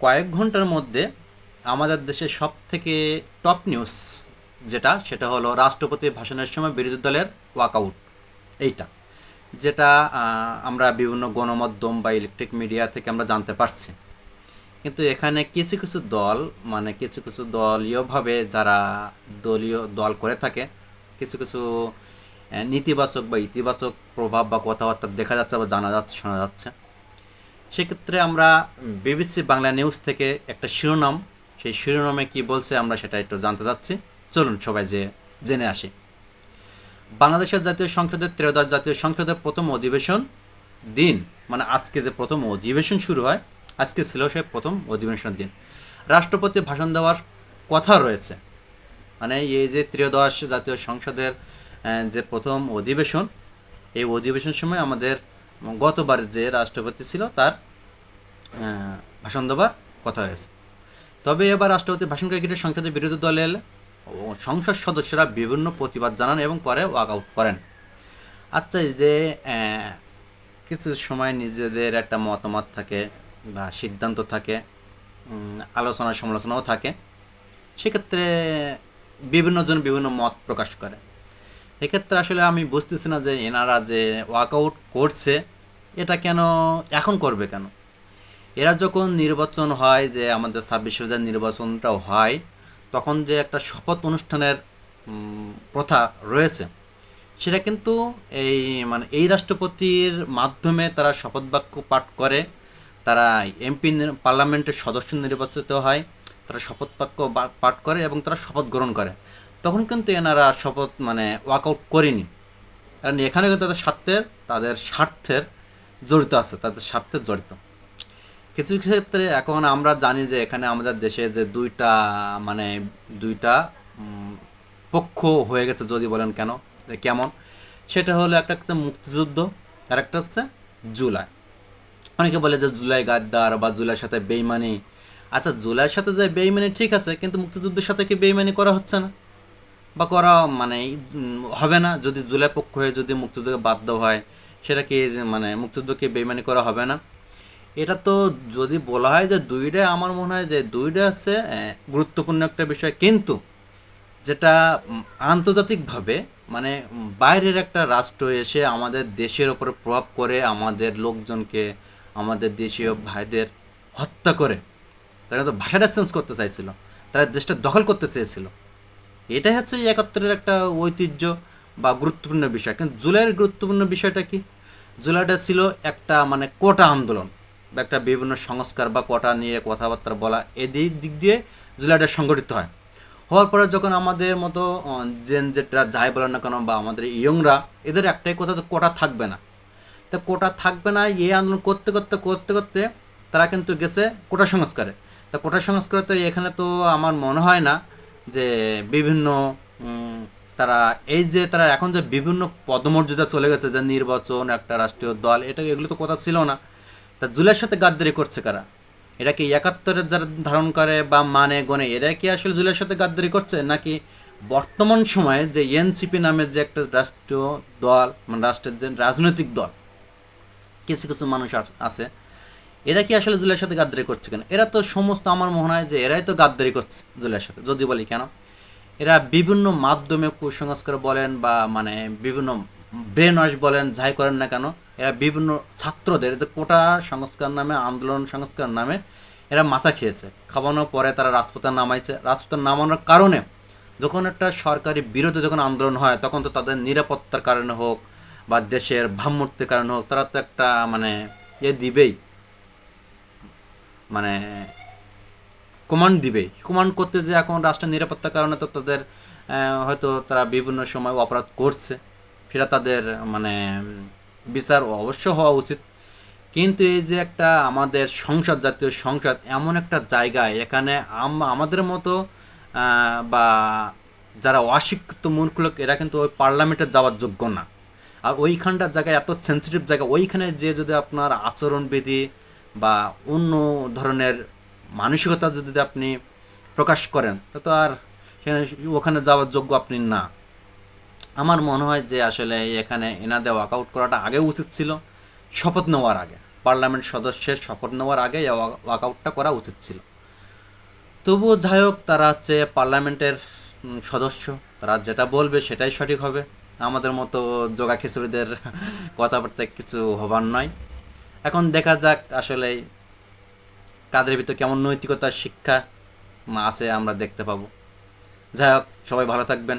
কয়েক ঘন্টার মধ্যে আমাদের দেশের সব থেকে টপ নিউজ সেটা হলো রাষ্ট্রপতির ভাষণের সময় বিরোধী দলের ওয়াকআউট। এইটা যেটা আমরা বিভিন্ন গণমাধ্যম বা ইলেকট্রিক মিডিয়া থেকে আমরা জানতে পারছি। কিন্তু এখানে কিছু কিছু দল, মানে কিছু কিছু দলীয়ভাবে যারা দলীয় দল করে থাকে, কিছু কিছু নেতিবাচক বা ইতিবাচক প্রভাব বা কথাবার্তা দেখা যাচ্ছে বা জানা যাচ্ছে, শোনা যাচ্ছে। সেক্ষেত্রে আমরা বিবিসি বাংলা নিউজ থেকে একটা শিরোনাম, সেই শিরোনামে কি বলছে আমরা সেটা একটু জানতে চাচ্ছি। চলুন সবাই জেনে আসি। বাংলাদেশের জাতীয় সংসদের ত্রয়োদশ জাতীয় সংসদের প্রথম অধিবেশন দিন, মানে আজকে যে প্রথম অধিবেশন শুরু হয়, আজকে ছিল সে প্রথম অধিবেশন দিন। রাষ্ট্রপতি ভাষণ দেওয়ার কথা রয়েছে। মানে এই যে ত্রয়োদশ জাতীয় সংসদের যে প্রথম অধিবেশন, এই অধিবেশন সময় আমাদের গতবার যে রাষ্ট্রপতি ছিল তার ভাষণ দেওয়ার কথা হয়েছে। তবে এবার রাষ্ট্রপতি ভাষণকে ঘিরে সংসদের বিরোধী দলের সংসদ সদস্যরা বিভিন্ন প্রতিবাদ জানান এবং পরে ওয়াকআউট করেন। আচ্ছা, এই যে কিছু সময় নিজেদের একটা মতামত থাকে বা সিদ্ধান্ত থাকে, আলোচনা সমালোচনাও থাকে, সেক্ষেত্রে বিভিন্ন জন বিভিন্ন মত প্রকাশ করে। এক্ষেত্রে আসলে আমি বুঝতেছি না যে এনারা যে ওয়াকআউট করছে এটা কেন এখন করবে কেন। এরা যখন নির্বাচন হয়, যে আমাদের 26 যে নির্বাচনটাও হয়, তখন যে একটা শপথ অনুষ্ঠানের প্রথা রয়েছে, সেটা কিন্তু এই মানে এই রাষ্ট্রপতির মাধ্যমে তারা শপথ বাক্য পাঠ করে, তারা এমপি পার্লামেন্টের সদস্য নির্বাচিত হয়, তারা শপথ বাক্য পাঠ করে এবং তারা শপথ গ্রহণ করে। তখন কিন্তু এনারা শপথ মানে ওয়াকআউট করেনি, কারণ এখানে কিন্তু তাদের স্বার্থের জড়িত আছে, তাদের স্বার্থের জড়িত। কিছু ক্ষেত্রে এখন আমরা জানি যে এখানে আমাদের দেশে যে দুইটা পক্ষ হয়ে গেছে, যদি বলেন কেন কেমন, সেটা হলো একটা হচ্ছে মুক্তিযুদ্ধ আর একটা হচ্ছে জুলাই। অনেকে বলে যে জুলাই গাদ্দার বা জুলাইয়ের সাথে বেইমানি। আচ্ছা, জুলাইয়ের সাথে যে বেইমানি ঠিক আছে, কিন্তু মুক্তিযুদ্ধের সাথে কি বেইমানি করা হচ্ছে না বা করা মানে হবে না? যদি জুলাই পক্ষ হয়ে যদি মুক্তিযুদ্ধকে বাদ দেওয়া হয়, সেটা কি মানে মুক্তিযুদ্ধকে বেইমানি করা হবে না? এটা তো যদি বলা হয় যে দুইটাই, আমার মনে হয় যে দুইটা হচ্ছে গুরুত্বপূর্ণ একটা বিষয়, কিন্তু যেটা আন্তর্জাতিকভাবে মানে বাইরের একটা রাষ্ট্র এসে আমাদের দেশের ওপরে প্রভাব করে, আমাদের লোকজনকে, আমাদের দেশীয় ভাইদের হত্যা করে, তারা তো ভাষাটা চেঞ্জ করতে চাইছিল, তারা দেশটা দখল করতে চেয়েছিল। এটাই হচ্ছে একাত্তরের একটা ঐতিহ্য বা গুরুত্বপূর্ণ বিষয়। কিন্তু জুলাইয়ের গুরুত্বপূর্ণ বিষয়টা কি? জুলাইটা ছিল একটা মানে কোটা আন্দোলন বা একটা বিভিন্ন সংস্কার বা কোটা নিয়ে কথাবার্তা বলা, দিক দিয়ে জুলাইটা সংগঠিত হয়। হওয়ার পরে যখন আমাদের মতো জেন জেটরা যাই বলেন না কেন, বা আমাদের ইয়ংরা, এদের একটাই কথা, তো কোটা থাকবে না। তো কোটা থাকবে না, এই আন্দোলন করতে করতে করতে করতে তারা কিন্তু গেছে কোটা সংস্কারে। তা কোটা সংস্কারে তো এখানে তো আমার মনে হয় না যে বিভিন্ন তারা এই যে তারা এখন যে বিভিন্ন পদমর্যাদা চলে গেছে, যে নির্বাচন, একটা রাষ্ট্রীয় দল, এগুলো তো কথা ছিল না। তা জুলাইয়ের সাথে গাদ্দারি করছে কারা? এটা কি একাত্তরের যারা ধারণ করে বা মানে গণে, এরা কি আসলে জুলাইয়ের সাথে গাদ্দারি করছে, নাকি বর্তমান সময়ে যে এনসিপি নামের যে একটা রাষ্ট্রীয় দল, মানে রাষ্ট্রের যে রাজনৈতিক দল, কিছু কিছু মানুষ আছে, এরা কি আসলে জুলাইয়ের সাথে গাদ্দারি করছে কেন? এরা তো সমস্ত, আমার মনে হয় যে এরাই তো গাদ্দারি করছে জুলাইয়ের সাথে। যদি বলি কেন, এরা বিভিন্ন মাধ্যমে কুসংস্কার বলেন বা মানে বিভিন্ন ব্রেন ওয়াশ বলেন, যাই করেন না কেন, এরা বিভিন্ন ছাত্রদের কোটা সংস্কার নামে, আন্দোলন সংস্কার নামে এরা মাথা খেয়েছে। খাওয়ানোর পরে তারা রাজপথে নামাইছে। রাজপথে নামানোর কারণে যখন একটা সরকারি বিরোধী যখন আন্দোলন হয়, তখন তো তাদের নিরাপত্তার কারণে হোক বা দেশের ভাবমূর্তির কারণে হোক, তারা তো একটা মানে দিবেই, মানে কমান্ড দিবে। কমান্ড করতে যে এখন রাষ্ট্রের নিরাপত্তার কারণে তো তাদের হয়তো তারা বিভিন্ন সময় অপরাধ করছে, সেটা তাদের মানে বিচার অবশ্য হওয়া উচিত। কিন্তু এই যে একটা আমাদের সংসদ, জাতীয় সংসদ এমন একটা জায়গায়, এখানে আমাদের মতো বা যারা অশিক্ষিত মূর্খ লোক, এরা কিন্তু ওই পার্লামেন্টে যাওয়ার যোগ্য না। আর ওইখানটার জায়গায়, এত সেন্সিটিভ জায়গা, ওইখানে যে যদি আপনার আচরণবিধি বা অন্য ধরনের মানসিকতা যদি আপনি প্রকাশ করেন, তা তো আর ওখানে যাওয়ার যোগ্য আপনি না। আমার মনে হয় যে আসলে এখানে এনাদের ওয়াকআউট করাটা আগে উচিত ছিল, শপথ নেওয়ার আগে, পার্লামেন্ট সদস্যের শপথ নেওয়ার আগে ওয়াকআউটটা করা উচিত ছিল। তবুও যাই হোক, তারা হচ্ছে পার্লামেন্টের সদস্য, তারা যেটা বলবে সেটাই সঠিক হবে। আমাদের মতো জগা খিচুড়িদের কথাবার্তায় কিছু হবার নয়। এখন দেখা যাক আসলে কাদের ভিতর কেমন নৈতিকতার শিক্ষা আছে, আমরা দেখতে পাবো। যাই হোক, সবাই ভালো থাকবেন।